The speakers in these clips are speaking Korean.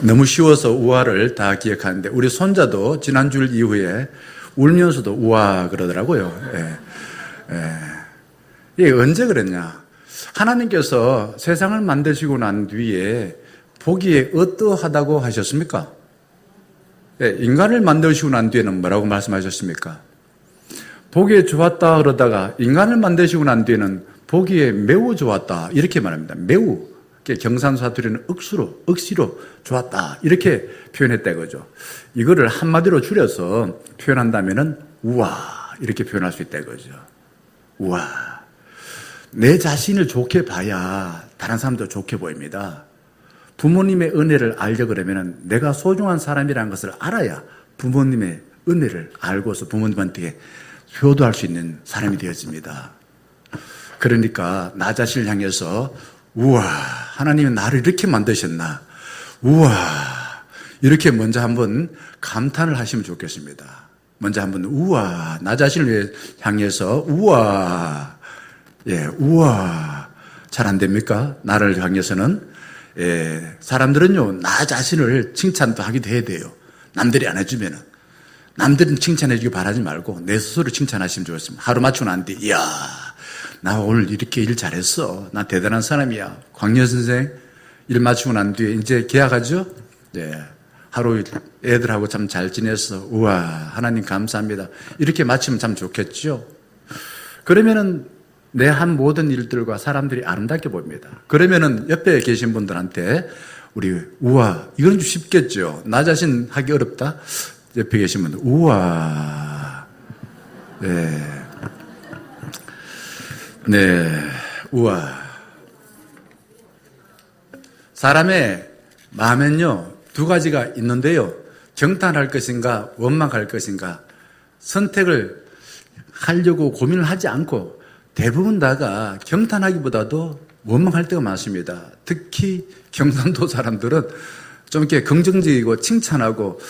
너무 쉬워서 우화를 다 기억하는데 우리 손자도 지난주일 이후에 울면서도 우화 그러더라고요. 이게 언제 그랬냐? 하나님께서 세상을 만드시고 난 뒤에 보기에 어떠하다고 하셨습니까? 인간을 만드시고 난 뒤에는 뭐라고 말씀하셨습니까? 보기에 좋았다 그러다가 인간을 만드시고 난 뒤에는 보기에 매우 좋았다 이렇게 말합니다. 매우. 경상사투리는 억시로 좋았다 이렇게 표현했다 이거죠. 이거를 한마디로 줄여서 표현한다면은 우와 이렇게 표현할 수 있다 이거죠. 우와. 내 자신을 좋게 봐야 다른 사람도 좋게 보입니다. 부모님의 은혜를 알려 그러면은 내가 소중한 사람이라는 것을 알아야 부모님의 은혜를 알고서 부모님한테 효도할 수 있는 사람이 되어집니다. 그러니까 나 자신을 향해서 우와, 하나님이 나를 이렇게 만드셨나? 우와, 이렇게 먼저 한번 감탄을 하시면 좋겠습니다. 먼저 한번 우와, 나 자신을 향해서 우와, 우와. 잘 안 됩니까? 나를 향해서는. 사람들은요, 나 자신을 칭찬도 하기도 해야 돼요. 남들이 안 해주면은. 남들은 칭찬해주기 바라지 말고 내 스스로 칭찬하시면 좋겠습니다. 하루 맞추고 난 뒤, 이야, 나 오늘 이렇게 일 잘했어. 나 대단한 사람이야. 광년 선생 일 마치고 난 뒤에 이제 계약하죠? 하루 애들하고 참 잘 지냈어. 우와, 하나님 감사합니다. 이렇게 마치면 참 좋겠죠? 그러면은 내 한 모든 일들과 사람들이 아름답게 보입니다. 그러면은 옆에 계신 분들한테 우리 우와, 이건 좀 쉽겠죠? 나 자신 하기 어렵다? 옆에 계신 분들, 우와. 우와. 사람의 마음엔요, 두 가지가 있는데요. 경탄할 것인가, 원망할 것인가. 선택을 하려고 고민을 하지 않고 대부분 다가 경탄하기보다도 원망할 때가 많습니다. 특히 경상도 사람들은 좀 이렇게 긍정적이고 칭찬하고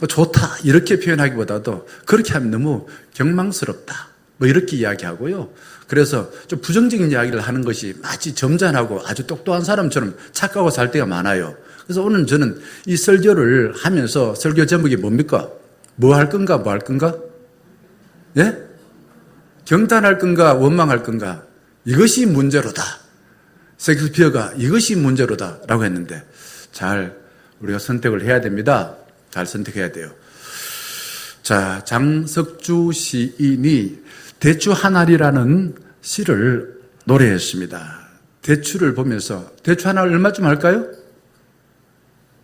좋다 이렇게 표현하기보다도 그렇게 하면 너무 경망스럽다 뭐 이렇게 이야기하고요. 그래서 좀 부정적인 이야기를 하는 것이 마치 점잖하고 아주 똑똑한 사람처럼 착각하고 살 때가 많아요. 그래서 오늘 저는 이 설교를 하면서 설교 제목이 뭡니까? 뭐 할 건가 뭐 할 건가? 예? 경탄할 건가 원망할 건가? 이것이 문제로다. 셰익스피어가 이것이 문제로다 라고 했는데 잘 우리가 선택을 해야 됩니다. 잘 선택해야 돼요. 자, 장석주 시인이 대추 한 알이라는 시를 노래했습니다. 대추를 보면서 대추 한 알 얼마쯤 할까요?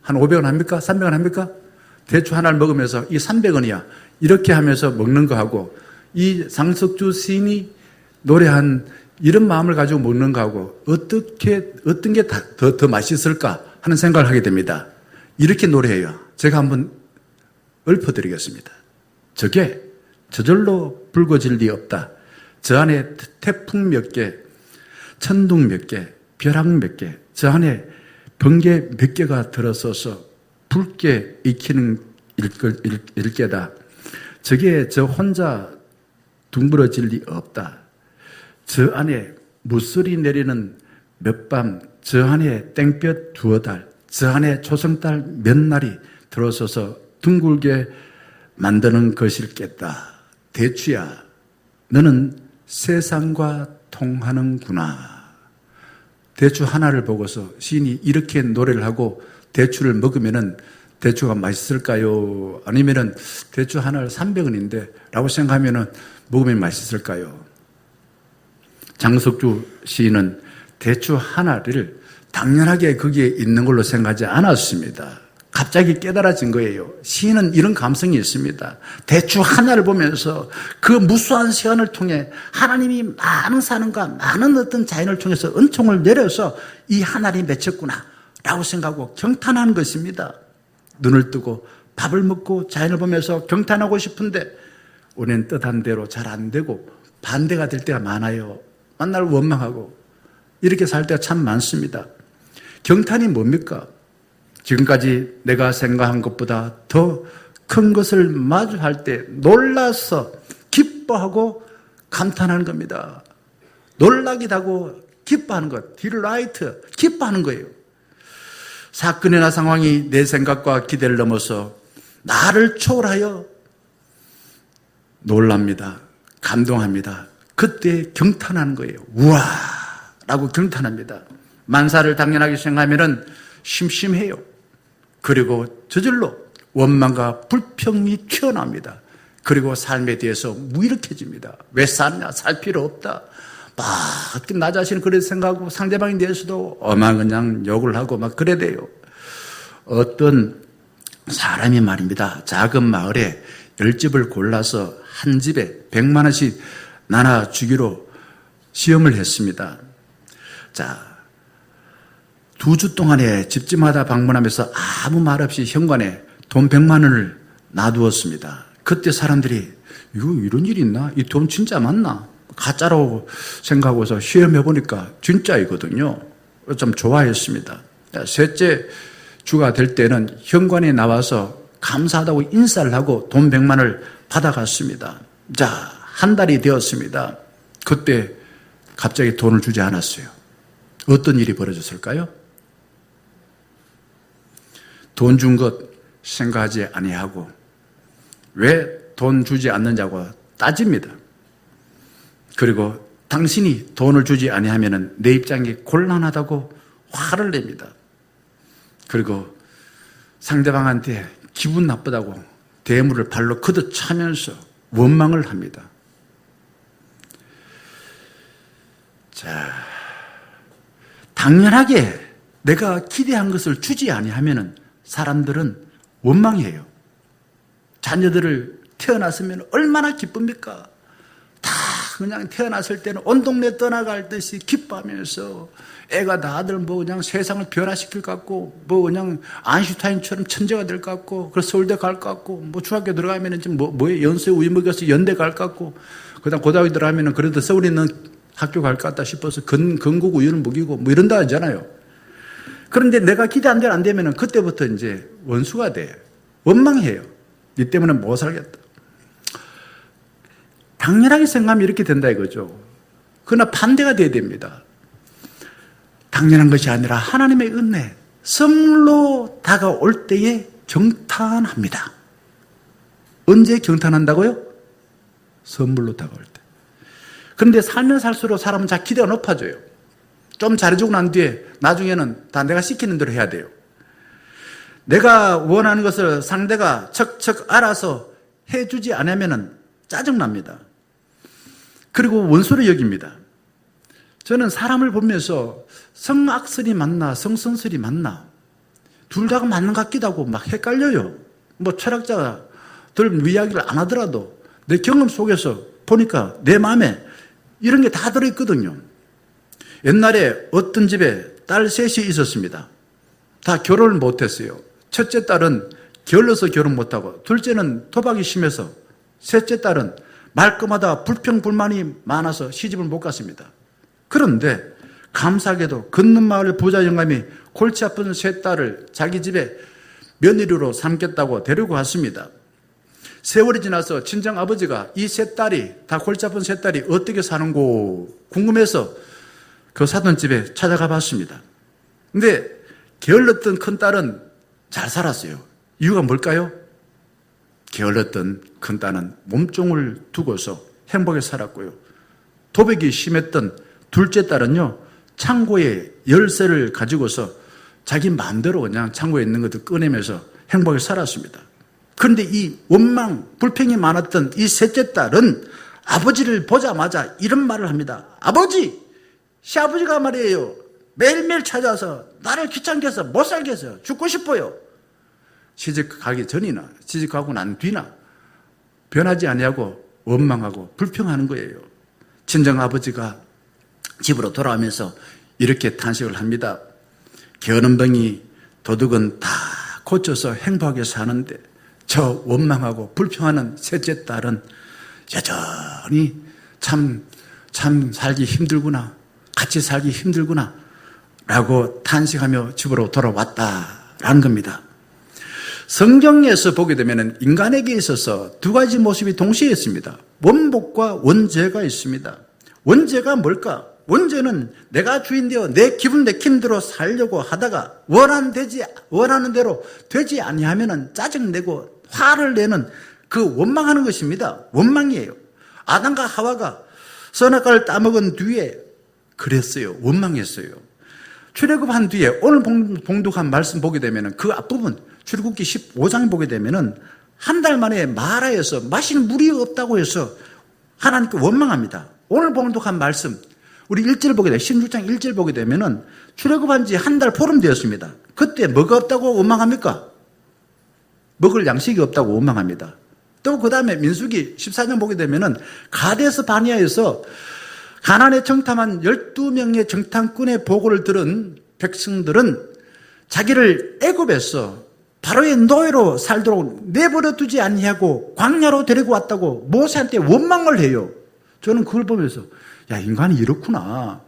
한 500원 합니까? 300원 합니까? 대추 한 알 먹으면서 이 300원이야. 이렇게 하면서 먹는 거하고 이 장석주 시인이 노래한 이런 마음을 가지고 먹는 거하고 어떤 게 더 맛있을까 하는 생각을 하게 됩니다. 이렇게 노래해요. 제가 한번 읊어드리겠습니다. 저게 저절로 붉어질 리 없다. 저 안에 태풍 몇 개, 천둥 몇 개, 벼락 몇 개, 저 안에 번개 몇 개가 들어서서 붉게 익히는 일개다. 저게 저 혼자 둥그러질 리 없다. 저 안에 무소리 내리는 몇 밤, 저 안에 땡볕 두어 달, 저 안에 초승달 몇 날이 들어서서 둥글게 만드는 것일겠다. 대추야, 너는 세상과 통하는구나. 대추 하나를 보고서 시인이 이렇게 노래를 하고 대추를 먹으면은 대추가 맛있을까요? 아니면은 대추 하나를 300원인데 라고 생각하면은 먹으면 맛있을까요? 장석주 시인은 대추 하나를 당연하게 거기에 있는 걸로 생각하지 않았습니다. 갑자기 깨달아진 거예요. 시인은 이런 감성이 있습니다. 대추 하나를 보면서 그 무수한 시간을 통해 하나님이 많은 사람과 많은 어떤 자연을 통해서 은총을 내려서 이 하나를 맺혔구나 라고 생각하고 경탄하는 것입니다. 눈을 뜨고 밥을 먹고 자연을 보면서 경탄하고 싶은데 우리는 뜻한 대로 잘 안 되고 반대가 될 때가 많아요. 만날 원망하고 이렇게 살 때가 참 많습니다. 경탄이 뭡니까? 지금까지 내가 생각한 것보다 더 큰 것을 마주할 때 놀라서 기뻐하고 감탄하는 겁니다. 놀라기도 하고 기뻐하는 것, 딜라이트, 기뻐하는 거예요. 사건이나 상황이 내 생각과 기대를 넘어서 나를 초월하여 놀랍니다. 감동합니다. 그때 경탄하는 거예요. 우와! 라고 경탄합니다. 만사를 당연하게 생각하면 심심해요. 그리고 저절로 원망과 불평이 튀어나옵니다. 그리고 삶에 대해서 무기력해집니다. 왜 샀냐? 살 필요 없다. 막 나 자신을 그렇게 생각하고 상대방에 대해서도 그냥 욕을 하고 막 그래 돼요. 어떤 사람이 말입니다. 작은 마을에 10집을 골라서 한 집에 100만 원씩 나눠주기로 시험을 했습니다. 자, 2주 동안에 집집마다 방문하면서 아무 말 없이 현관에 돈 100만 원을 놔두었습니다. 그때 사람들이 이런 일이 있나? 이 돈 진짜 맞나? 가짜라고 생각하고서 시험해보니까 진짜이거든요. 좀 좋아했습니다. 셋째 주가 될 때는 현관에 나와서 감사하다고 인사를 하고 돈 100만 원을 받아갔습니다. 자, 한 달이 되었습니다. 그때 갑자기 돈을 주지 않았어요. 어떤 일이 벌어졌을까요? 돈 준 것 생각하지 아니하고 왜 돈 주지 않느냐고 따집니다. 그리고 당신이 돈을 주지 아니하면 내 입장이 곤란하다고 화를 냅니다. 그리고 상대방한테 기분 나쁘다고 대물을 발로 걷어차면서 원망을 합니다. 자, 당연하게 내가 기대한 것을 주지 아니하면 사람들은 원망해요. 자녀들을 태어났으면 얼마나 기쁩니까? 다 그냥 태어났을 때는 온 동네 떠나갈 듯이 기뻐하면서 애가 다들 그냥 세상을 변화시킬 것 같고 그냥 아인슈타인처럼 천재가 될 것 같고 그래서 서울대 갈 것 같고 중학교 들어가면 뭐에 연수에 우유 먹여서 연대 갈 것 같고 그다음 고등학교 들어가면 그래도 서울에 있는 학교 갈 것 같다 싶어서 건국 우유는 먹이고 이런다 하잖아요. 그런데 내가 기대 안 되면 그때부터 이제 원수가 돼. 원망해요. 니 때문에 못 살겠다. 당연하게 생각하면 이렇게 된다 이거죠. 그러나 반대가 돼야 됩니다. 당연한 것이 아니라 하나님의 은혜, 선물로 다가올 때에 경탄합니다. 언제 경탄한다고요? 선물로 다가올 때. 그런데 살면 살수록 사람은 자 기대가 높아져요. 좀 잘해주고 난 뒤에 나중에는 다 내가 시키는 대로 해야 돼요. 내가 원하는 것을 상대가 척척 알아서 해주지 않으면 짜증납니다. 그리고 원수를 여깁니다. 저는 사람을 보면서 성악설이 맞나 성선설이 맞나 둘 다가 맞는 것 같기도 하고 막 헷갈려요. 철학자들 이야기를 안 하더라도 내 경험 속에서 보니까 내 마음에 이런 게 다 들어있거든요. 옛날에 어떤 집에 딸 셋이 있었습니다. 다 결혼을 못했어요. 첫째 딸은 게을러서 결혼 못하고 둘째는 토박이 심해서 셋째 딸은 말끝마다 불평불만이 많아서 시집을 못 갔습니다. 그런데 감사하게도 걷는 마을 부자 영감이 골치 아픈 세 딸을 자기 집에 며느리로 삼겠다고 데리고 갔습니다. 세월이 지나서 친정 아버지가 이 세 딸이 다 골치 아픈 세 딸이 어떻게 사는고 궁금해서 그 사돈 집에 찾아가 봤습니다. 근데 게을렀던 큰딸은 잘 살았어요. 이유가 뭘까요? 게을렀던 큰딸은 몸종을 두고서 행복하게 살았고요. 도백이 심했던 둘째 딸은요, 창고에 열쇠를 가지고서 자기 마음대로 그냥 창고에 있는 것들 꺼내면서 행복하게 살았습니다. 그런데 이 원망, 불평이 많았던 이 셋째 딸은 아버지를 보자마자 이런 말을 합니다. 아버지! 시아버지가 말이에요. 매일매일 찾아와서 나를 귀찮게 해서 못 살게 해서 죽고 싶어요. 시집 가기 전이나 시집 가고 난 뒤나 변하지 아니하고 원망하고 불평하는 거예요. 친정아버지가 집으로 돌아오면서 이렇게 탄식을 합니다. 게으름뱅이 도둑은 다 고쳐서 행복하게 사는데 저 원망하고 불평하는 셋째 딸은 여전히 참 살기 힘들구나. 같이 살기 힘들구나. 라고 탄식하며 집으로 돌아왔다라는 겁니다. 성경에서 보게 되면 인간에게 있어서 두 가지 모습이 동시에 있습니다. 원복과 원죄가 있습니다. 원죄가 뭘까? 문제는 내가 주인되어 내 기분 내킴대로 살려고 하다가 원하는 대로 되지 아니하면 짜증내고 화를 내는 그 원망하는 것입니다. 원망이에요. 아담과 하와가 선악과를 따먹은 뒤에 그랬어요. 원망했어요. 출애굽한 뒤에 오늘 봉독한 말씀 보게 되면 그 앞부분 출애굽기 15장 보게 되면 한 달 만에 마라에서 마실 물이 없다고 해서 하나님께 원망합니다. 오늘 봉독한 말씀 우리 1절 보게 되면 16장 1절 보게 되면 출애굽한 지 한 달 보름 되었습니다. 그때 뭐가 없다고 원망합니까? 먹을 양식이 없다고 원망합니다. 또 그 다음에 민수기 14장 보게 되면 가데스 바니아에서 가나안에 정탐한 12명의 정탐꾼의 보고를 들은 백성들은 자기를 애굽에서 바로의 노예로 살도록 내버려 두지 아니하고 광야로 데리고 왔다고 모세한테 원망을 해요. 저는 그걸 보면서 야, 인간이 이렇구나.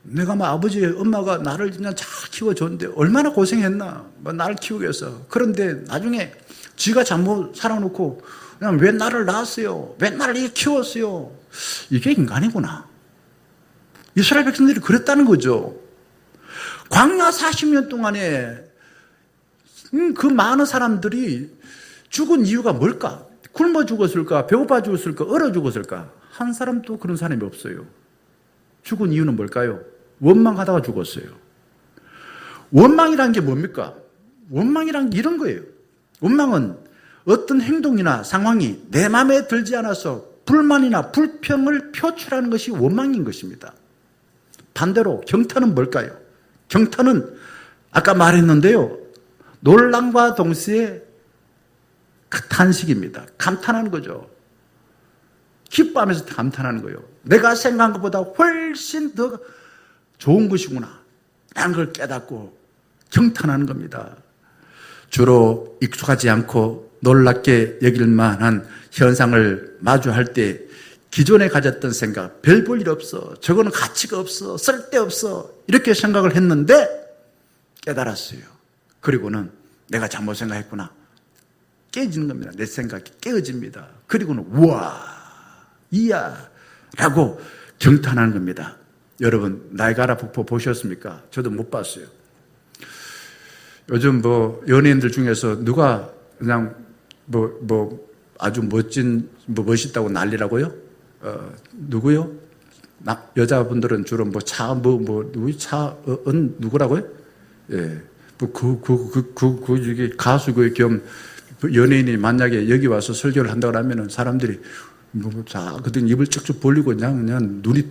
내가 아버지 엄마가 나를 그냥 잘 키워줬는데 얼마나 고생했나 나를 키우기 위해서. 그런데 나중에 지가 잘못 살아놓고 그냥 왜 나를 낳았어요? 왜 나를 이렇게 키웠어요? 이게 인간이구나. 이스라엘 백성들이 그랬다는 거죠. 광야 40년 동안에 그 많은 사람들이 죽은 이유가 뭘까? 굶어 죽었을까? 배고파 죽었을까? 얼어 죽었을까? 한 사람도 그런 사람이 없어요. 죽은 이유는 뭘까요? 원망하다가 죽었어요. 원망이란 게 뭡니까? 원망이란 게 이런 거예요. 원망은 어떤 행동이나 상황이 내 마음에 들지 않아서 불만이나 불평을 표출하는 것이 원망인 것입니다. 반대로 경탄은 뭘까요? 경탄은 아까 말했는데요. 놀람과 동시에 탄식입니다. 감탄하는 거죠. 기뻐하면서 감탄하는 거예요. 내가 생각한 것보다 훨씬 더 좋은 것이구나 라는 걸 깨닫고 경탄하는 겁니다. 주로 익숙하지 않고 놀랍게 여길 만한 현상을 마주할 때 기존에 가졌던 생각, 별 볼 일 없어, 저거는 가치가 없어, 쓸데없어 이렇게 생각을 했는데 깨달았어요. 그리고는 내가 잘못 생각했구나. 깨지는 겁니다. 내 생각이 깨어집니다. 그리고는 우와, 이야 라고 경탄하는 겁니다. 여러분 나이가라 폭포 보셨습니까? 저도 못 봤어요. 요즘 연예인들 중에서 누가 그냥 아주 멋있다고 난리라고요? 누구요? 여자분들은 주로 누구라고요? 예. 이게 가수 겸 연예인이 만약에 여기 와서 설교를 한다고 하면은 사람들이 그때 입을 쭉쭉 벌리고 그냥 눈이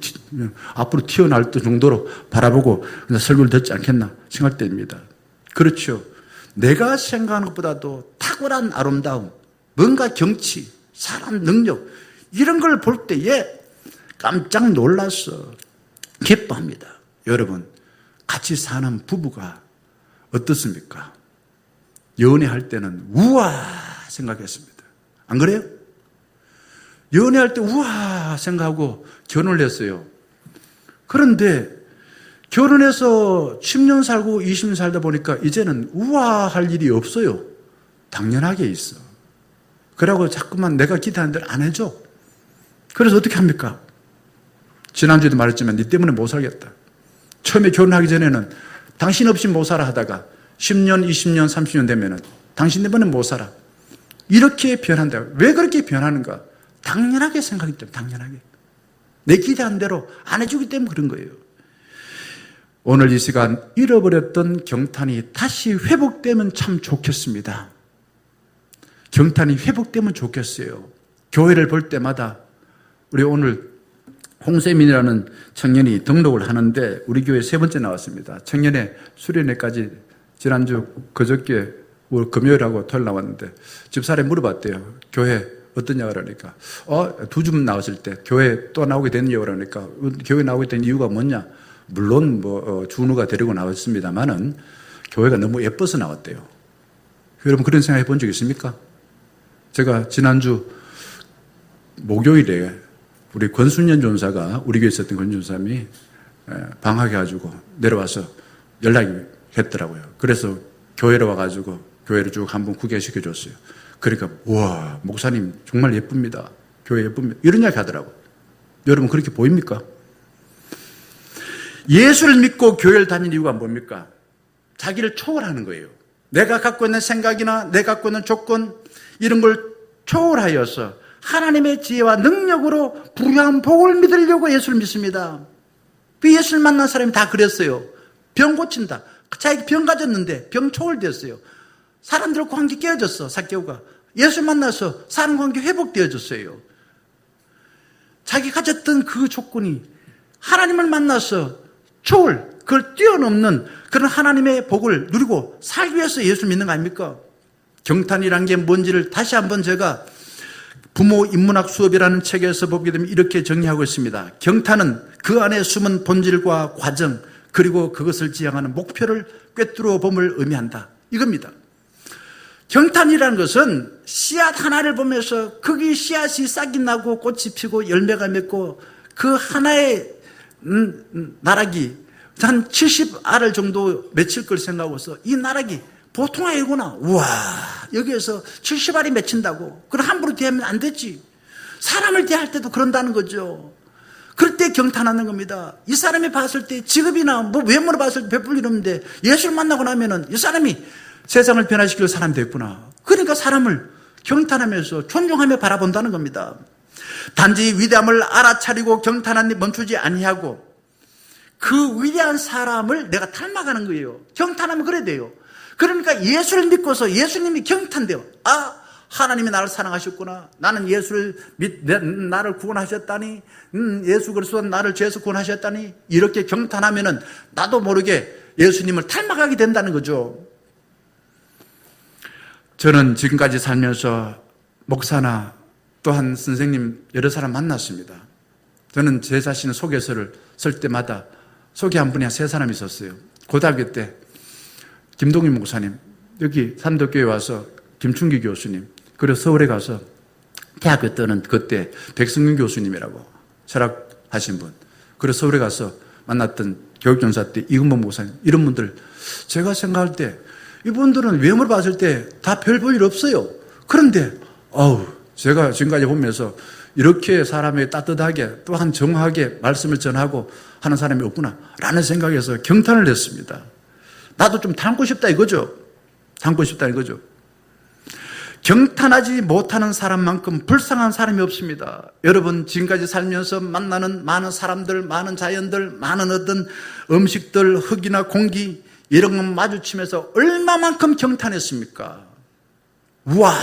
앞으로 튀어나올 정도로 바라보고 그냥 설교를 듣지 않겠나 생각할 때입니다. 그렇죠. 내가 생각하는 것보다도 탁월한 아름다움, 뭔가 경치, 사람 능력 이런 걸 볼 때에 깜짝 놀라서 기뻐합니다. 여러분 같이 사는 부부가 어떻습니까? 연애할 때는 우와 생각했습니다. 안 그래요? 연애할 때 우와 생각하고 결혼을 했어요. 그런데 결혼해서 10년 살고 20년 살다 보니까 이제는 우아할 일이 없어요. 당연하게 있어. 그러고 자꾸만 내가 기대하는 대로 안 해줘. 그래서 어떻게 합니까? 지난주에도 말했지만 네 때문에 못 살겠다. 처음에 결혼하기 전에는 당신 없이 못 살아 하다가 10년, 20년, 30년 되면은 당신 때문에 못 살아. 이렇게 변한다. 왜 그렇게 변하는가? 당연하게 생각하기 때문에 당연하게. 내 기대한 대로 안 해주기 때문에 그런 거예요. 오늘 이 시간 잃어버렸던 경탄이 다시 회복되면 참 좋겠습니다. 경탄이 회복되면 좋겠어요. 교회를 볼 때마다 우리 오늘 홍세민이라는 청년이 등록을 하는데 우리 교회 3번째 나왔습니다. 청년회 수련회까지 지난주 그저께 금요일하고 토요일 나왔는데 집사람이 물어봤대요. 교회 어떠냐 그러니까 2주 나왔을 때 교회 또 나오게 됐냐 그러니까 교회 나오게 된 이유가 뭐냐. 물론 준우가 데리고 나왔습니다만은 교회가 너무 예뻐서 나왔대요. 여러분 그런 생각 해본 적 있습니까? 제가 지난주 목요일에 우리 권순년 전사가 우리 교회에 있었던 권 전사님이 방학해가지고 내려와서 연락이 했더라고요. 그래서 교회로 와가지고 교회를 쭉 한번 구경시켜 줬어요. 그러니까 와 목사님 정말 예쁩니다. 교회 예쁩니다. 이런 이야기 하더라고요. 여러분 그렇게 보입니까? 예수를 믿고 교회를 다니는 이유가 뭡니까? 자기를 초월하는 거예요. 내가 갖고 있는 생각이나 내가 갖고 있는 조건 이런 걸 초월하여서 하나님의 지혜와 능력으로 부유한 복을 믿으려고 예수를 믿습니다. 그 예수를 만난 사람이 다 그랬어요. 병 고친다. 자기 병 가졌는데 병 초월됐어요. 사람들과 관계 깨어졌어. 삭개오가 예수 만나서 사람 관계 회복되어졌어요. 자기 가졌던 그 조건이 하나님을 만나서 초월, 그걸 뛰어넘는 그런 하나님의 복을 누리고 살기 위해서 예수를 믿는 거 아닙니까? 경탄이란 게 뭔지를 다시 한번 제가 부모 인문학 수업이라는 책에서 보게 되면 이렇게 정의하고 있습니다. 경탄은 그 안에 숨은 본질과 과정 그리고 그것을 지향하는 목표를 꿰뚫어 봄을 의미한다. 이겁니다. 경탄이라는 것은 씨앗 하나를 보면서 거기 씨앗이 싹이 나고 꽃이 피고 열매가 맺고 그 하나의 나락이 한 70알을 정도 맺힐 걸 생각하고서 이 나락이 보통 아니구나. 우와, 여기에서 70알이 맺힌다고. 그럼 함부로 대하면 안 되지. 사람을 대할 때도 그런다는 거죠. 그럴 때 경탄하는 겁니다. 이 사람이 봤을 때 직업이나 뭐 외모로 봤을 때 베풀 일 없는데 예수를 만나고 나면은 이 사람이 세상을 변화시킬 사람이 됐구나. 그러니까 사람을 경탄하면서 존중하며 바라본다는 겁니다. 단지 위대함을 알아차리고 경탄한 데 멈추지 아니하고 그 위대한 사람을 내가 닮아가는 거예요. 경탄하면 그래야 돼요. 그러니까 예수를 믿고서 예수님이 경탄돼요. 아, 하나님이 나를 사랑하셨구나. 나는 예수를 나를 구원하셨다니. 예수 그리스도 나를 죄에서 구원하셨다니. 이렇게 경탄하면은 나도 모르게 예수님을 닮아가게 된다는 거죠. 저는 지금까지 살면서 목사나 또한 선생님 여러 사람 만났습니다. 저는 제 자신의 소개서를 쓸 때마다 소개한 분이 한 3사람이 있었어요. 고등학교 때 김동인 목사님, 여기 삼도교회 와서 김충기 교수님, 그리고 서울에 가서 대학교 때는 그때 백승균 교수님이라고 철학하신 분, 그리고 서울에 가서 만났던 교육전사 때 이근범 목사님, 이런 분들 제가 생각할 때 이분들은 외모를 봤을 때 다 별 볼 일 없어요. 그런데 제가 지금까지 보면서 이렇게 사람에게 따뜻하게 또한 정확하게 말씀을 전하고 하는 사람이 없구나 라는 생각에서 경탄을 했습니다. 나도 좀 닮고 싶다 이거죠. 닮고 싶다 이거죠. 경탄하지 못하는 사람만큼 불쌍한 사람이 없습니다. 여러분 지금까지 살면서 만나는 많은 사람들, 많은 자연들, 많은 어떤 음식들, 흙이나 공기 이런 것 마주치면서 얼마만큼 경탄했습니까? 우와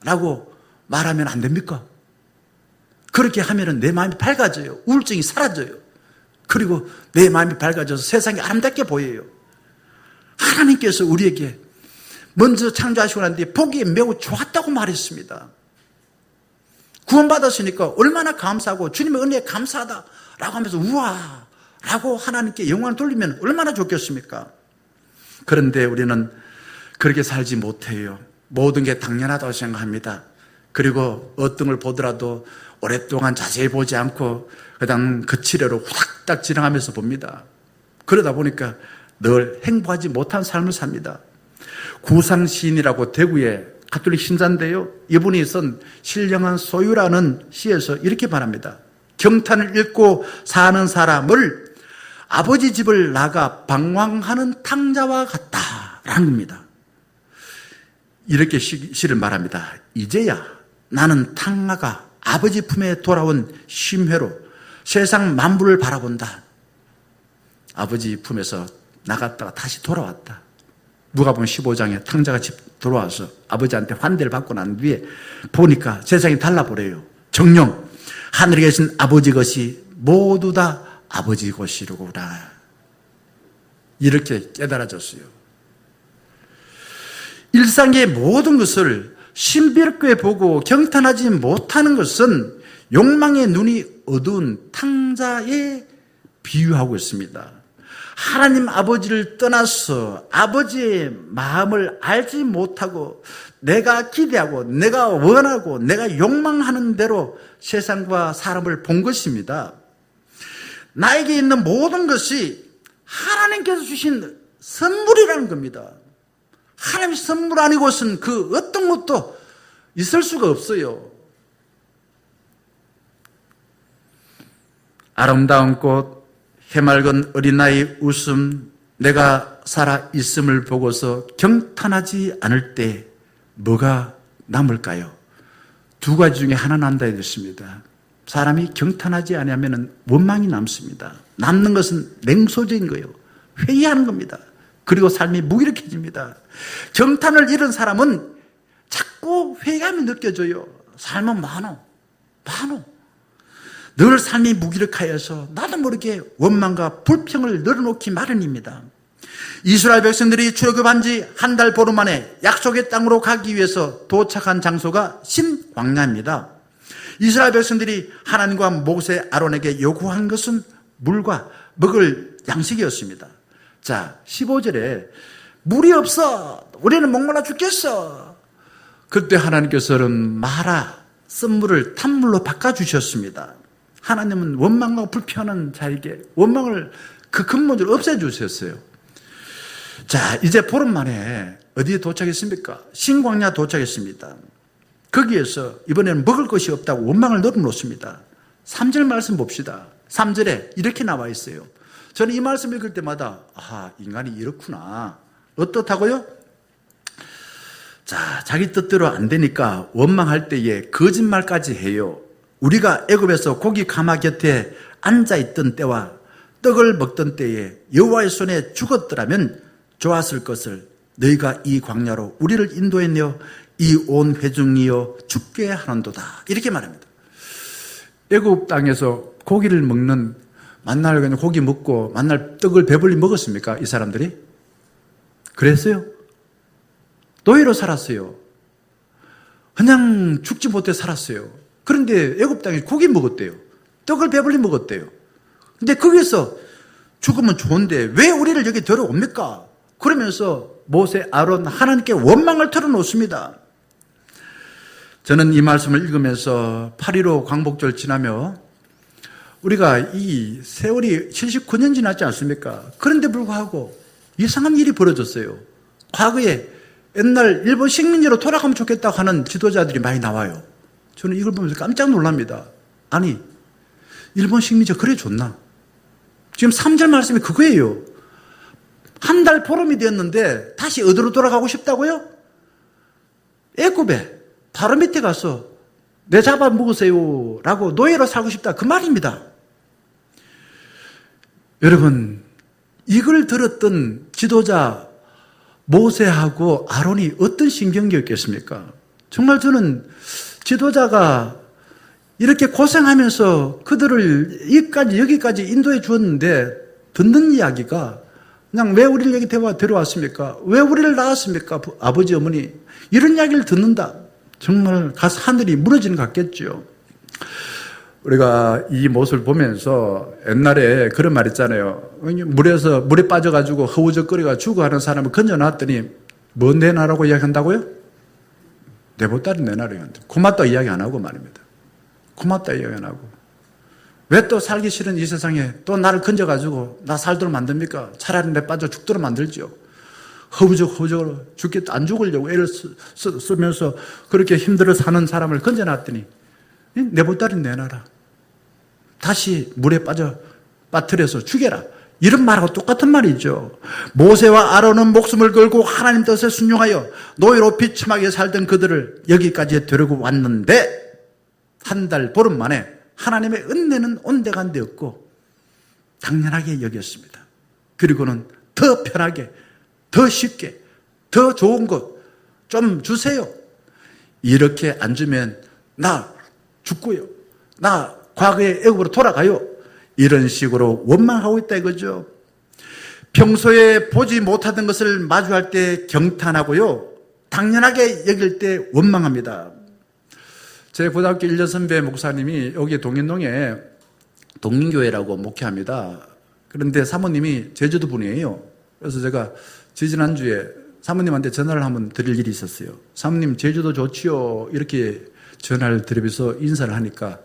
라고 말하면 안 됩니까? 그렇게 하면은 내 마음이 밝아져요. 우울증이 사라져요. 그리고 내 마음이 밝아져서 세상이 아름답게 보여요. 하나님께서 우리에게 먼저 창조하시고 난 뒤에 보기에 매우 좋았다고 말했습니다. 구원받았으니까 얼마나 감사하고 주님의 은혜에 감사하다라고 하면서 우와 라고 하나님께 영광을 돌리면 얼마나 좋겠습니까? 그런데 우리는 그렇게 살지 못해요. 모든 게 당연하다고 생각합니다. 그리고 어떤 걸 보더라도 오랫동안 자세히 보지 않고 그냥 그 치료로 후닥닥 지나가면서 봅니다. 그러다 보니까 늘 행복하지 못한 삶을 삽니다. 구상시인이라고 대구의 가톨릭 신자인데요. 이분이 쓴 신령한 소유라는 시에서 이렇게 말합니다. 경탄을 읽고 사는 사람을 아버지 집을 나가 방황하는 탕자와 같다라는 겁니다. 이렇게 시를 말합니다. 이제야 나는 탕자가 아버지 품에 돌아온 심회로 세상 만물을 바라본다. 아버지 품에서 나갔다가 다시 돌아왔다. 누가복음 15장에 탕자가 집 돌아와서 아버지한테 환대를 받고 난 뒤에 보니까 세상이 달라버려요. 정녕 하늘에 계신 아버지 것이 모두 다 아버지 것이로구나. 이렇게 깨달아졌어요. 일상의 모든 것을 신비롭게 보고 경탄하지 못하는 것은 욕망의 눈이 어두운 탕자에 비유하고 있습니다. 하나님 아버지를 떠나서 아버지의 마음을 알지 못하고 내가 기대하고 내가 원하고 내가 욕망하는 대로 세상과 사람을 본 것입니다. 나에게 있는 모든 것이 하나님께서 주신 선물이라는 겁니다. 하나님의 선물 아니고서는 그 어떤 것도 있을 수가 없어요. 아름다운 꽃, 해맑은 어린아이 웃음, 내가 살아 있음을 보고서 경탄하지 않을 때 뭐가 남을까요? 두 가지 중에 하나 남다야 됐습니다. 사람이 경탄하지 않으면 원망이 남습니다. 남는 것은 냉소적인 거예요. 회의하는 겁니다. 그리고 삶이 무기력해집니다. 경탄을 잃은 사람은 자꾸 회의감이 느껴져요. 삶은 많어. 늘 삶이 무기력하여서 나도 모르게 원망과 불평을 늘어놓기 마련입니다. 이스라엘 백성들이 출애굽한 지 한 달 보름 만에 약속의 땅으로 가기 위해서 도착한 장소가 신광야입니다. 이스라엘 백성들이 하나님과 모세, 아론에게 요구한 것은 물과 먹을 양식이었습니다. 자, 15절에 물이 없어. 우리는 목말라 죽겠어. 그때 하나님께서는 마라, 쓴물을 탄물로 바꿔주셨습니다. 하나님은 원망과 불평하는 자에게 원망을 그 근본적으로 없애주셨어요. 자, 이제 보름 만에 어디에 도착했습니까? 신광야 도착했습니다. 거기에서 이번에는 먹을 것이 없다고 원망을 늘어놓습니다. 3절 말씀 봅시다. 3절에 이렇게 나와 있어요. 저는 이 말씀 읽을 때마다 인간이 이렇구나. 어떻다고요? 자, 자기 뜻대로 안 되니까 원망할 때에 거짓말까지 해요. 우리가 애굽에서 고기 가마 곁에 앉아있던 때와 떡을 먹던 때에 여호와의 손에 죽었더라면 좋았을 것을 너희가 이 광야로 우리를 인도했네요. 이 온 회중이여 죽게 하는도다. 이렇게 말합니다. 애굽 땅에서 고기를 먹는 만날 그냥 고기 먹고 만날 떡을 배불리 먹었습니까? 이 사람들이? 그랬어요? 노예로 살았어요. 그냥 죽지 못해 살았어요. 그런데 애굽 땅에 고기 먹었대요. 떡을 배불리 먹었대요. 근데 거기서 죽으면 좋은데 왜 우리를 여기 데려옵니까? 그러면서 모세, 아론, 하나님께 원망을 털어놓습니다. 저는 이 말씀을 읽으면서 8.15 광복절 지나며 우리가 이 세월이 79년 지났지 않습니까? 그런데 불구하고 이상한 일이 벌어졌어요. 과거에 옛날 일본 식민지로 돌아가면 좋겠다고 하는 지도자들이 많이 나와요. 저는 이걸 보면서 깜짝 놀랍니다. 아니, 일본 식민지가 그래 좋나? 지금 3절 말씀이 그거예요. 한 달 보름이 되었는데 다시 어디로 돌아가고 싶다고요? 애굽에 바로 밑에 가서 내 잡아먹으세요 라고 노예로 살고 싶다 그 말입니다. 여러분, 이걸 들었던 지도자 모세하고 아론이 어떤 신경이었겠습니까? 정말 저는 지도자가 이렇게 고생하면서 그들을 여기까지 인도해 주었는데 듣는 이야기가 그냥 왜 우리를 여기 데려왔습니까? 왜 우리를 낳았습니까? 아버지, 어머니. 이런 이야기를 듣는다. 정말 하늘이 무너지는 것 같겠죠. 우리가 이 모습을 보면서 옛날에 그런 말 있잖아요. 물에 빠져가지고 허우적거리가 죽어가는 사람을 건져놨더니 뭐 내놔라고 이야기한다고요? 내 보따리 내놔라고 한다. 고맙다 이야기 안 하고 말입니다. 고맙다 이야기 안 하고. 왜 또 살기 싫은 이 세상에 또 나를 건져가지고 나 살도록 만듭니까? 차라리 내 빠져 죽도록 만들죠. 허우적으로 안 죽으려고 애를 쓰면서 그렇게 힘들어 사는 사람을 건져놨더니 내 보따리 내놔라. 다시 물에 빠뜨려서 죽여라. 이런 말하고 똑같은 말이죠. 모세와 아론은 목숨을 걸고 하나님 뜻에 순종하여 노예로 비참하게 살던 그들을 여기까지 데리고 왔는데 한 달 보름 만에 하나님의 은혜는 온데간데 없고 당연하게 여겼습니다. 그리고는 더 편하게, 더 쉽게, 더 좋은 것 좀 주세요. 이렇게 안 주면 나 죽고요. 나 과거의 애굽으로 돌아가요. 이런 식으로 원망하고 있다 이거죠. 평소에 보지 못하던 것을 마주할 때 경탄하고요. 당연하게 여길 때 원망합니다. 제 고등학교 1년 선배 목사님이 여기 동인동에 동민교회라고 목회합니다. 그런데 사모님이 제주도 분이에요. 그래서 제가 지난주에 사모님한테 전화를 한번 드릴 일이 있었어요. 사모님 제주도 좋지요. 이렇게 전화를 드리면서 인사를 하니까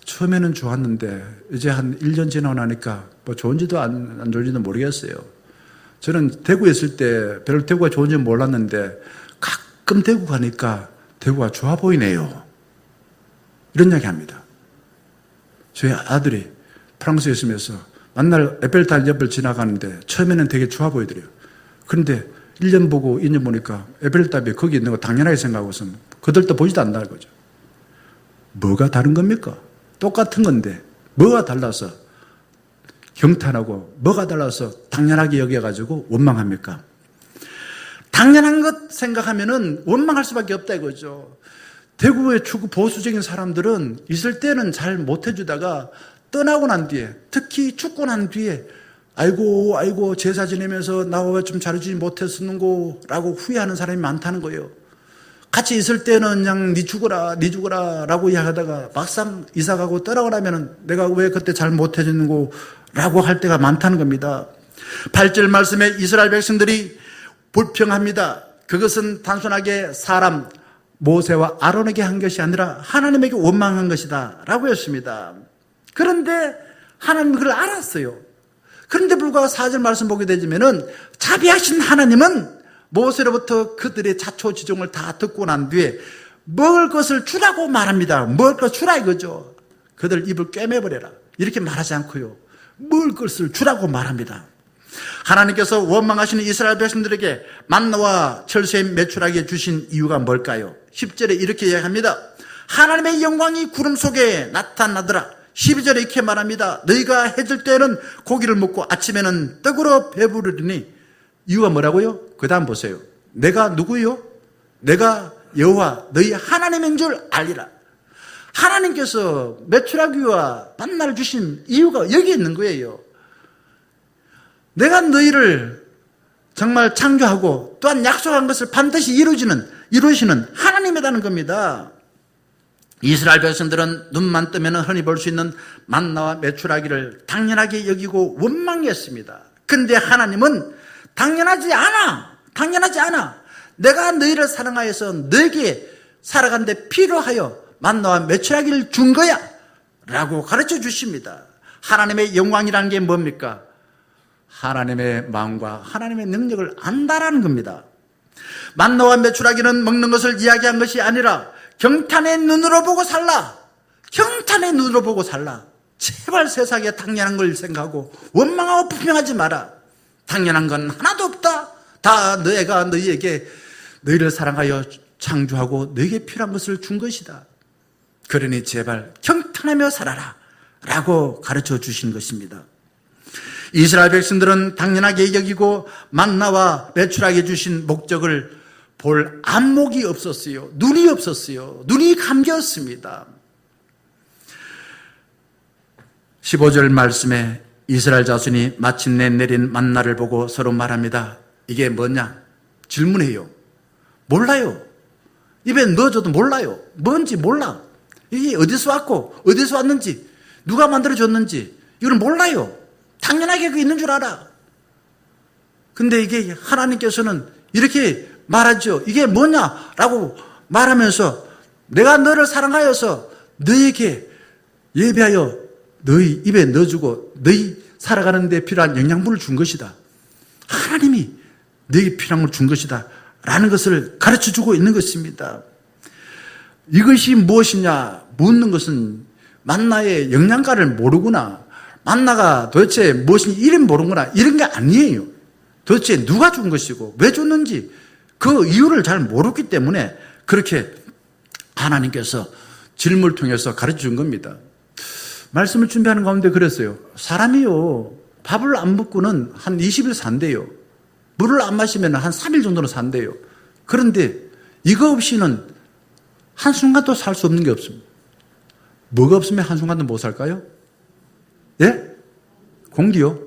처음에는 좋았는데 이제 한 1년 지나고 나니까 뭐 좋은지도 안 좋은지도 모르겠어요. 저는 대구에 있을 때 별로 대구가 좋은지 몰랐는데 가끔 대구 가니까 대구가 좋아 보이네요. 이런 이야기 합니다. 저희 아들이 프랑스에 있으면서 만날 에펠탑 옆을 지나가는데 처음에는 되게 좋아 보이더래요. 그런데 1년 보고 2년 보니까 에펠탑이 거기 있는 거 당연하게 생각하고서 그들도 보지도 않는다는 거죠. 뭐가 다른 겁니까? 똑같은 건데 뭐가 달라서 경탄하고 뭐가 달라서 당연하게 여겨가지고 원망합니까? 당연한 것 생각하면은 원망할 수밖에 없다 이거죠. 대구의 축구 보수적인 사람들은 있을 때는 잘 못해주다가 떠나고 난 뒤에, 특히 죽고 난 뒤에 아이고 제사 지내면서 나 왜 좀 잘해주지 못했었는고 라고 후회하는 사람이 많다는 거예요. 같이 있을 때는 그냥 니 죽어라 라고 이야기하다가 막상 이사가고 떠나고 나면은 내가 왜 그때 잘 못해줬는고 라고 할 때가 많다는 겁니다. 8절 말씀에 이스라엘 백성들이 불평합니다. 그것은 단순하게 사람 모세와 아론에게 한 것이 아니라 하나님에게 원망한 것이다 라고 했습니다. 그런데 하나님은 그걸 알았어요. 그런데 불구하고 4절 말씀 보게 되면은 자비하신 하나님은 모세로부터 그들의 자초지종을 다 듣고 난 뒤에 먹을 것을 주라고 말합니다. 먹을 것 주라 이거죠. 그들 입을 꿰매버려라 이렇게 말하지 않고요. 먹을 것을 주라고 말합니다. 하나님께서 원망하시는 이스라엘 백성들에게 만나와 철새인 메추라기에 주신 이유가 뭘까요? 10절에 이렇게 이야기합니다. 하나님의 영광이 구름 속에 나타나더라. 12절에 이렇게 말합니다. 너희가 해질 때에는 고기를 먹고 아침에는 떡으로 배부르리니 이유가 뭐라고요? 그 다음 보세요. 내가 누구요? 내가 여호와 너희 하나님인 줄 알리라. 하나님께서 메추라기와 만나를 주신 이유가 여기 있는 거예요. 내가 너희를 정말 창조하고 또한 약속한 것을 반드시 이루시는 하나님이라는 겁니다. 이스라엘 백성들은 눈만 뜨면 흔히 볼 수 있는 만나와 메추라기를 당연하게 여기고 원망했습니다. 그런데 하나님은 당연하지 않아. 내가 너희를 사랑하여서 너에게 살아간 데 필요하여 만나와 메추라기를 준 거야 라고 가르쳐 주십니다. 하나님의 영광이라는 게 뭡니까? 하나님의 마음과 하나님의 능력을 안다라는 겁니다. 만나와 메추라기는 먹는 것을 이야기한 것이 아니라 경탄의 눈으로 보고 살라. 경탄의 눈으로 보고 살라. 제발 세상에 당연한 걸 생각하고 원망하고 불평하지 마라. 당연한 건 하나도 없다. 다 내가 너희에게 너희를 사랑하여 창조하고 너희에게 필요한 것을 준 것이다. 그러니 제발 경탄하며 살아라 라고 가르쳐 주신 것입니다. 이스라엘 백성들은 당연하게 여기고 만나와 메추라기에 주신 목적을 볼 안목이 없었어요. 눈이 없었어요. 눈이 감겼습니다. 15절 말씀에 이스라엘 자손이 마침내 내린 만나를 보고 서로 말합니다. 이게 뭐냐? 질문해요. 몰라요. 입에 넣어줘도 몰라요. 뭔지 몰라. 이게 어디서 왔고 어디서 왔는지 누가 만들어줬는지 이걸 몰라요. 당연하게 그게 있는 줄 알아. 근데 이게 하나님께서는 이렇게 말하죠. 이게 뭐냐라고 말하면서 내가 너를 사랑하여서 너에게 예배하여 너희 입에 넣어주고 너희 살아가는 데 필요한 영양분을 준 것이다. 하나님이 너에게 필요한 걸 준 것이다 라는 것을 가르쳐주고 있는 것입니다. 이것이 무엇이냐 묻는 것은 만나의 영양가를 모르구나, 만나가 도대체 무엇인지 이름 모르구나 이런 게 아니에요. 도대체 누가 준 것이고 왜 줬는지 그 이유를 잘 모르기 때문에 그렇게 하나님께서 질문을 통해서 가르쳐 준 겁니다. 말씀을 준비하는 가운데 그랬어요. 사람이요 밥을 안 먹고는 한 20일 산대요. 물을 안 마시면 한 3일 정도는 산대요. 그런데 이거 없이는 한순간도 살 수 없는 게 없습니다. 뭐가 없으면 한순간도 못 살까요? 예? 공기요?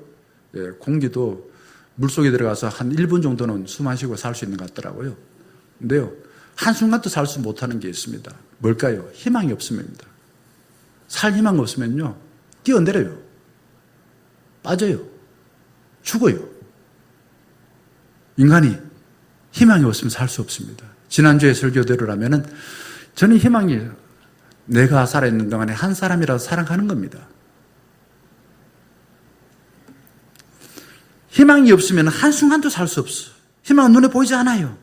예, 공기도 물속에 들어가서 한 1분 정도는 숨 안 쉬고 살 수 있는 것 같더라고요. 근데요, 한순간도 살 수 못하는 게 있습니다. 뭘까요? 희망이 없음입니다. 살 희망 없으면요, 뛰어내려요. 빠져요. 죽어요. 인간이 희망이 없으면 살 수 없습니다. 지난주에 설교대로라면은 저는 희망이 내가 살아있는 동안에 한 사람이라도 사랑하는 겁니다. 희망이 없으면 한순간도 살 수 없어. 희망은 눈에 보이지 않아요.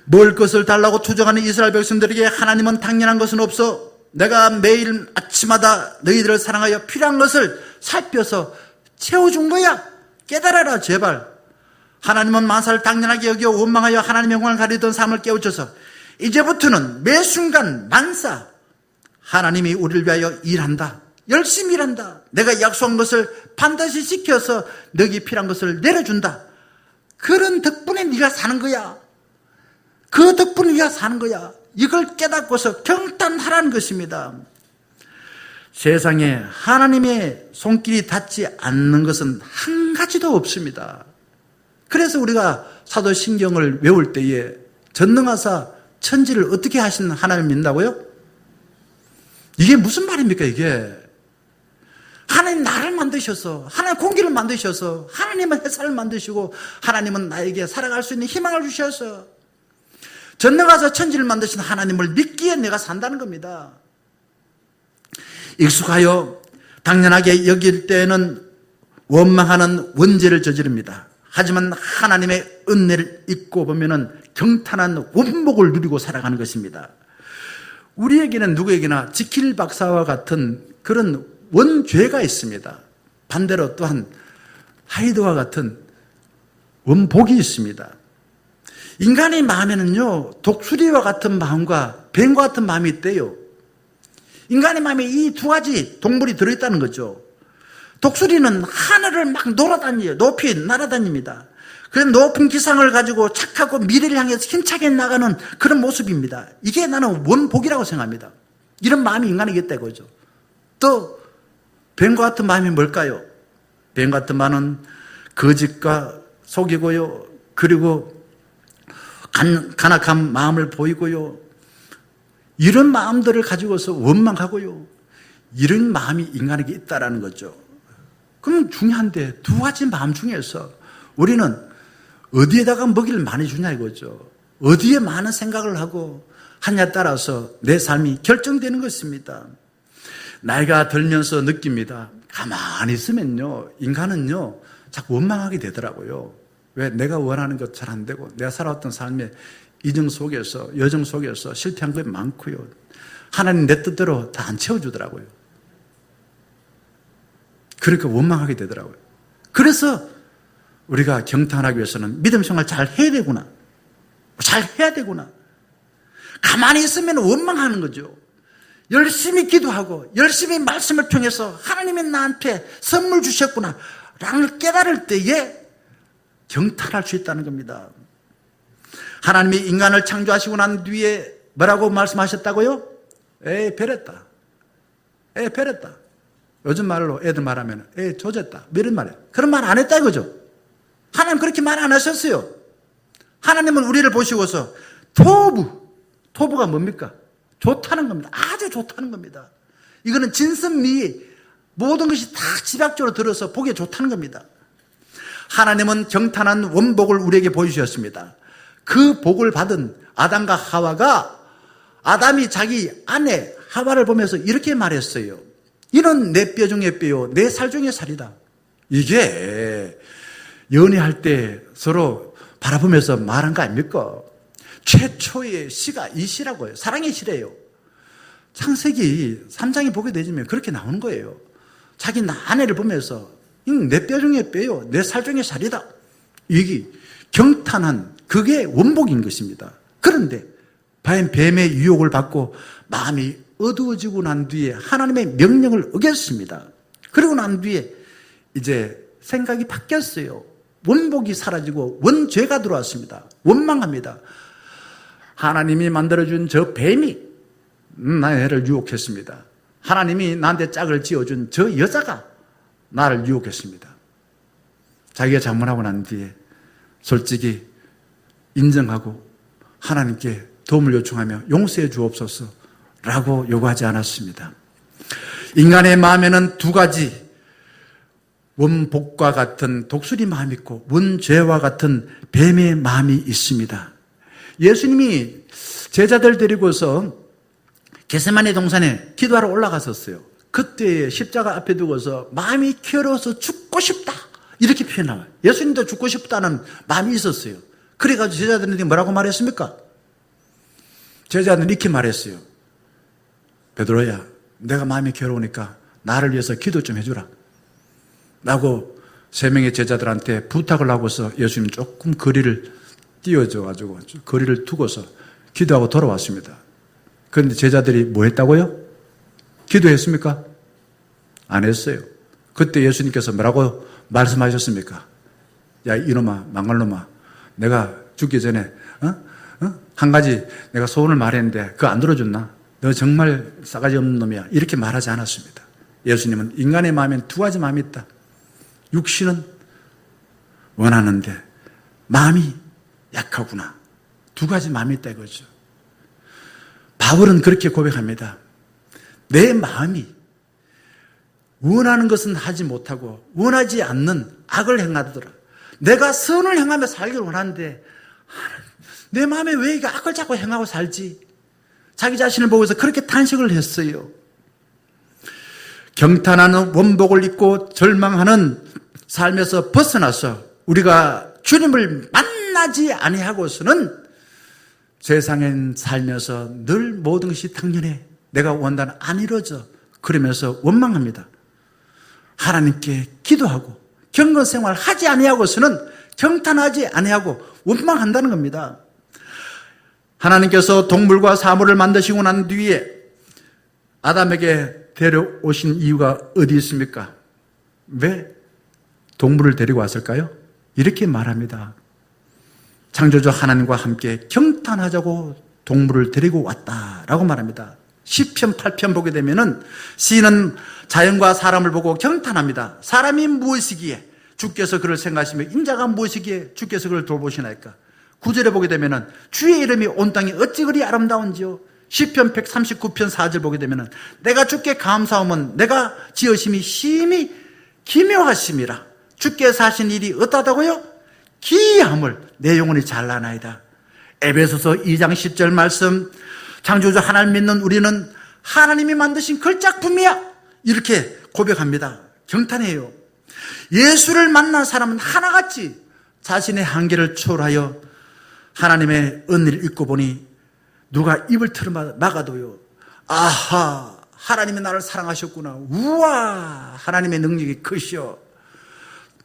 먹을 것을 달라고 투정하는 이스라엘 백성들에게 하나님은 당연한 것은 없어. 내가 매일 아침마다 너희들을 사랑하여 필요한 것을 살펴서 채워준 거야. 깨달아라 제발. 하나님은 만사를 당연하게 여겨 원망하여 하나님의 영광을 가리던 삶을 깨우쳐서 이제부터는 매 순간 만사 하나님이 우리를 위하여 일한다. 열심히 일한다. 내가 약속한 것을 반드시 지켜서 너에게 필요한 것을 내려준다. 그런 덕분에 네가 사는 거야. 그 덕분에 네가 사는 거야. 이걸 깨닫고서 경탄하라는 것입니다. 세상에 하나님의 손길이 닿지 않는 것은 한 가지도 없습니다. 그래서 우리가 사도신경을 외울 때에 전능하사 천지를 어떻게 하시는 하나님을 믿는다고요? 이게 무슨 말입니까 이게? 하나님 나를 만드셔서, 하나님 공기를 만드셔서, 하나님은 햇살을 만드시고, 하나님은 나에게 살아갈 수 있는 희망을 주셔서 전능하사 천지를 만드신 하나님을 믿기에 내가 산다는 겁니다. 익숙하여 당연하게 여길 때는 원망하는 원죄를 저지릅니다. 하지만 하나님의 은혜를 잊고 보면은 경탄한 원복을 누리고 살아가는 것입니다. 우리에게는 누구에게나 지킬 박사와 같은 그런 원죄가 있습니다. 반대로 또한 하이드와 같은 원복이 있습니다. 인간의 마음에는요, 독수리와 같은 마음과 뱀과 같은 마음이 있대요. 인간의 마음에 이 두 가지 동물이 들어있다는 거죠. 독수리는 하늘을 막 놀아다녀요. 높이 날아다닙니다. 그런 높은 기상을 가지고 착하고 미래를 향해서 힘차게 나가는 그런 모습입니다. 이게 나는 원복이라고 생각합니다. 이런 마음이 인간에게 있다 이거죠. 또 뱀과 같은 마음이 뭘까요? 뱀 같은 마음은 거짓과 속이고요. 그리고 간악한 마음을 보이고요. 이런 마음들을 가지고서 원망하고요. 이런 마음이 인간에게 있다라는 거죠. 그럼 중요한데 두 가지 마음 중에서 우리는 어디에다가 먹이를 많이 주냐 이거죠. 어디에 많은 생각을 하고 하냐에 따라서 내 삶이 결정되는 것입니다. 나이가 들면서 느낍니다. 가만히 있으면요, 인간은요 자꾸 원망하게 되더라고요. 왜? 내가 원하는 것 잘 안 되고 내가 살아왔던 삶의 이정 속에서, 여정 속에서 실패한 게 많고요. 하나님 내 뜻대로 다 안 채워주더라고요. 그러니까 원망하게 되더라고요. 그래서 우리가 경탄하기 위해서는 믿음 생활 잘 해야 되구나. 잘 해야 되구나. 가만히 있으면 원망하는 거죠. 열심히 기도하고 열심히 말씀을 통해서 하나님이 나한테 선물 주셨구나 라는 깨달을 때에 경탄할 수 있다는 겁니다. 하나님이 인간을 창조하시고 난 뒤에 뭐라고 말씀하셨다고요? 에이 베렸다. 에이 베렸다. 요즘 말로 애들 말하면 에이 조졌다. 이런 말이에요. 그런 말 안 했다 이거죠. 하나님 그렇게 말 안 하셨어요. 하나님은 우리를 보시고서 토부가 뭡니까? 좋다는 겁니다. 아주 좋다는 겁니다. 이거는 진선미 모든 것이 다 집약적으로 들어서 보기에 좋다는 겁니다. 하나님은 경탄한 원복을 우리에게 보여주셨습니다. 그 복을 받은 아담과 하와가 아담이 자기 아내 하와를 보면서 이렇게 말했어요. 이는 내 뼈 중에 뼈요 내 살 중에 살이다. 이게 연애할 때 서로 바라보면서 말한 거 아닙니까? 최초의 시가 이 시라고요. 사랑의 시래요. 창세기 3장에 보게 되면 그렇게 나오는 거예요. 자기 아내를 보면서 내 뼈 중에 뼈요 내 살 중에 살이다. 이게 경탄한 그게 원복인 것입니다. 그런데 뱀의 유혹을 받고 마음이 어두워지고 난 뒤에 하나님의 명령을 어겼습니다. 그리고 난 뒤에 이제 생각이 바뀌었어요. 원복이 사라지고 원죄가 들어왔습니다. 원망합니다. 하나님이 만들어준 저 뱀이 나를 유혹했습니다. 하나님이 나한테 짝을 지어준 저 여자가 나를 유혹했습니다. 자기가 잘못하고 난 뒤에 솔직히 인정하고 하나님께 도움을 요청하며 용서해 주옵소서 라고 요구하지 않았습니다. 인간의 마음에는 두 가지 원복과 같은 독수리 마음이 있고 원죄와 같은 뱀의 마음이 있습니다. 예수님이 제자들 데리고서 겟세마네 동산에 기도하러 올라갔었어요. 그때 십자가 앞에 두고서 마음이 괴로워서 죽고 싶다 이렇게 표현해요. 예수님도 죽고 싶다는 마음이 있었어요. 그래가지고 제자들한테 뭐라고 말했습니까? 제자들은 이렇게 말했어요. 베드로야, 내가 마음이 괴로우니까 나를 위해서 기도 좀 해주라. 라고 세 명의 제자들한테 부탁을 하고서 예수님 조금 거리를 띄워줘가지고 거리를 두고서 기도하고 돌아왔습니다. 그런데 제자들이 뭐 했다고요? 기도했습니까? 안 했어요. 그때 예수님께서 뭐라고 말씀하셨습니까? 야, 이놈아, 망갈놈아, 내가 죽기 전에 한 가지 내가 소원을 말했는데 그거 안 들어줬나? 너 정말 싸가지 없는 놈이야. 이렇게 말하지 않았습니다. 예수님은 인간의 마음엔 두 가지 마음이 있다. 육신은 원하는데 마음이 약하구나. 두 가지 마음이 있다 이거죠. 바울은 그렇게 고백합니다. 내 마음이 원하는 것은 하지 못하고 원하지 않는 악을 행하더라. 내가 선을 행하며 살기를 원하는데 내 마음에 왜 이게 악을 자꾸 행하고 살지? 자기 자신을 보고서 그렇게 탄식을 했어요. 경탄하는 원복을 입고 절망하는 삶에서 벗어나서 우리가 주님을 만나지 아니하고서는 세상에 살면서 늘 모든 것이 당연해. 내가 원하는 안 이루어져. 그러면서 원망합니다. 하나님께 기도하고 경건생활 하지 아니하고서는 경탄하지 아니하고 원망한다는 겁니다. 하나님께서 동물과 사물을 만드시고 난 뒤에 아담에게 데려오신 이유가 어디 있습니까? 왜 동물을 데리고 왔을까요? 이렇게 말합니다. 창조주 하나님과 함께 경탄하자고 동물을 데리고 왔다라고 말합니다. 시편 8편 보게 되면은 시인은 자연과 사람을 보고 경탄합니다. 사람이 무엇이기에 주께서 그를 생각하시며 인자가 무엇이기에 주께서 그를 돌보시나이까. 9절에 보게 되면은 주의 이름이 온 땅에 어찌 그리 아름다운지요. 시편 139편 4절 보게 되면은 내가 주께 감사함은 내가 지으심이 심히 기묘하심이라. 주께서 하신 일이 어떠하다고요? 기이함을 내 영혼이 잘나나이다. 에베소서 2장 10절 말씀, 창조주 하나님 믿는 우리는 하나님이 만드신 걸작품이야. 이렇게 고백합니다. 경탄해요. 예수를 만난 사람은 하나같이 자신의 한계를 초월하여 하나님의 은혜를 잊고 보니 누가 입을 틀어 막아도요. 아하, 하나님이 나를 사랑하셨구나. 우와, 하나님의 능력이 크시오.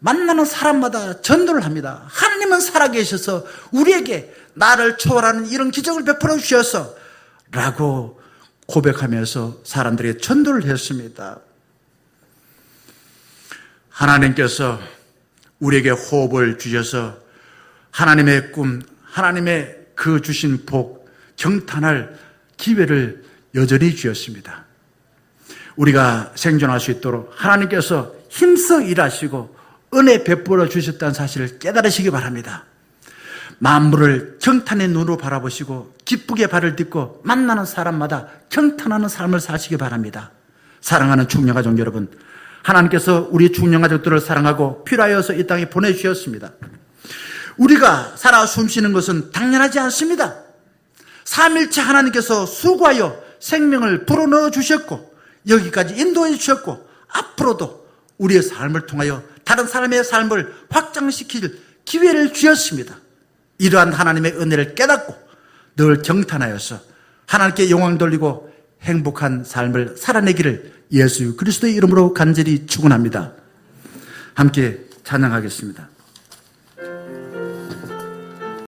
만나는 사람마다 전도를 합니다. 하나님은 살아계셔서 우리에게 나를 초월하는 이런 기적을 베풀어 주셔서 라고 고백하면서 사람들에게 전도를 했습니다. 하나님께서 우리에게 호흡을 주셔서 하나님의 꿈, 하나님의 그 주신 복, 경탄할 기회를 여전히 주셨습니다. 우리가 생존할 수 있도록 하나님께서 힘써 일하시고 은혜 베풀어 주셨다는 사실을 깨달으시기 바랍니다. 만물을 경탄의 눈으로 바라보시고 기쁘게 발을 딛고 만나는 사람마다 경탄하는 삶을 사시기 바랍니다. 사랑하는 충령가족 여러분, 하나님께서 우리 충령가족들을 사랑하고 필요하여서 이 땅에 보내주셨습니다. 우리가 살아 숨쉬는 것은 당연하지 않습니다. 삼일체 하나님께서 수고하여 생명을 불어넣어 주셨고 여기까지 인도해 주셨고 앞으로도 우리의 삶을 통하여 다른 사람의 삶을 확장시킬 기회를 주셨습니다. 이러한 하나님의 은혜를 깨닫고 늘 경탄하여서 하나님께 영광 돌리고 행복한 삶을 살아내기를 예수 그리스도의 이름으로 간절히 축원합니다. 함께 찬양하겠습니다.